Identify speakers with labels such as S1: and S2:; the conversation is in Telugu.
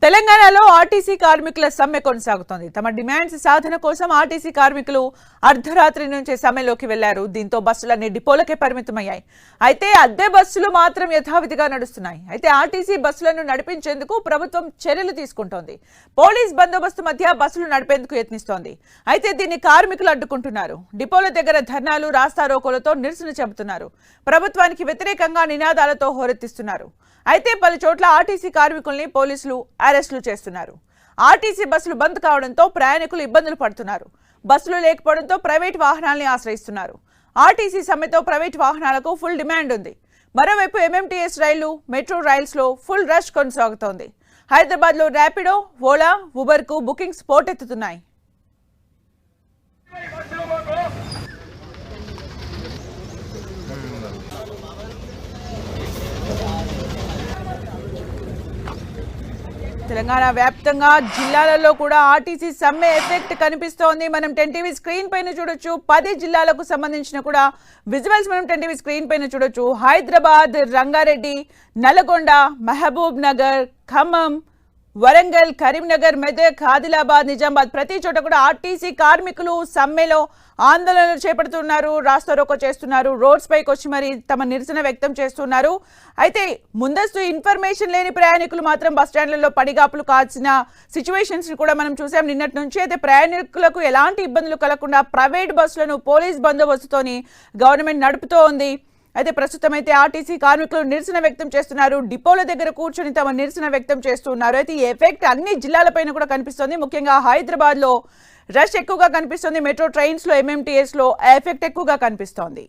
S1: తెలంగాణలో ఆర్టీసీ కార్మికుల సమ్మె కొనసాగుతోంది. తమ డిమాండ్స్ సాధన కోసం ఆర్టీసీ కార్మికులు అర్ధరాత్రి నుంచి సమ్మెలోకి వెళ్లారు. దీంతో బస్సులన్నీ డిపోలకే పరిమితమయ్యాయి. అయితే అద్దె బస్సులు మాత్రం యథావిధిగా నడుస్తున్నాయి. అయితే ఆర్టీసీ బస్సులను నడిపించేందుకు ప్రభుత్వం చర్యలు తీసుకుంటోంది. పోలీస్ బందోబస్తు మధ్య బస్సులు నడిపేందుకు యత్నిస్తోంది. అయితే దీన్ని కార్మికులు అడ్డుకుంటున్నారు. డిపోల దగ్గర ధర్నాలు, రాస్తారోకోలతో నిరసన చెబుతున్నారు. ప్రభుత్వానికి వ్యతిరేకంగా నినాదాలతో హోరెత్తిస్తున్నారు. అయితే పలు చోట్ల ఆర్టీసీ కార్మికుల్ని పోలీసులు అరెస్టులు చేస్తున్నారు. ఆర్టీసీ బస్సులు బంద్ కావడంతో ప్రయాణికులు ఇబ్బందులు పడుతున్నారు. బస్సులు లేకపోవడంతో ప్రైవేట్ వాహనాల్ని ఆశ్రయిస్తున్నారు. ఆర్టీసీ సమ్మెతో ప్రైవేట్ వాహనాలకు ఫుల్ డిమాండ్ ఉంది. మరోవైపు ఎంఎంటీఎస్ రైళ్లు, మెట్రో రైల్స్లో ఫుల్ రష్ కొనసాగుతోంది. హైదరాబాద్లో ర్యాపిడో, ఓలా, ఉబర్కు బుకింగ్స్ పోటెత్తుతున్నాయి. తెలంగాణ వ్యాప్తంగా జిల్లాలలో కూడా ఆర్టీసీ సమ్మె ఎఫెక్ట్ కనిపిస్తోంది. మనం 10 స్క్రీన్ పైన చూడొచ్చు. 10 జిల్లాలకు సంబంధించిన కూడా విజువల్స్ మనం 10 స్క్రీన్ పైన చూడొచ్చు. హైదరాబాద్, రంగారెడ్డి, నల్గొండ, మహబూబ్ నగర్, ఖమ్మం, వరంగల్, కరీంనగర్, మెదక్, ఆదిలాబాద్, నిజామాబాద్ ప్రతి చోట కూడా ఆర్టీసీ కార్మికులు సమ్మెలో ఆందోళనలు చేపడుతున్నారు. రాస్తారోకో చేస్తున్నారు. రోడ్స్ పైకి వచ్చి మరి తమ నిరసన వ్యక్తం చేస్తున్నారు. అయితే ముందస్తు ఇన్ఫర్మేషన్ లేని ప్రయాణికులు మాత్రం బస్టాండ్లలో పడిగాపులు కాల్సిన సిచ్యువేషన్స్ కూడా మనం చూసాం నిన్నటి నుంచి. అయితే ప్రయాణికులకు ఎలాంటి ఇబ్బందులు కలగకుండా ప్రైవేట్ బస్సులను పోలీస్ బందోబస్తుతోని గవర్నమెంట్ నడుపుతూ ఉంది. అయితే ప్రస్తుతం అయితే ఆర్టీసీ కార్మికులు నిరసన వ్యక్తం చేస్తున్నారు. డిపోల దగ్గర కూర్చొని తమ నిరసన వ్యక్తం చేస్తున్నారు. అయితే ఈ ఎఫెక్ట్ అన్ని జిల్లాలపైన కూడా కనిపిస్తుంది. ముఖ్యంగా హైదరాబాద్లో రష్ ఎక్కువగా కనిపిస్తుంది. మెట్రో ట్రైన్స్లో, ఎంఎంటీఎస్లో ఎఫెక్ట్ ఎక్కువగా కనిపిస్తోంది.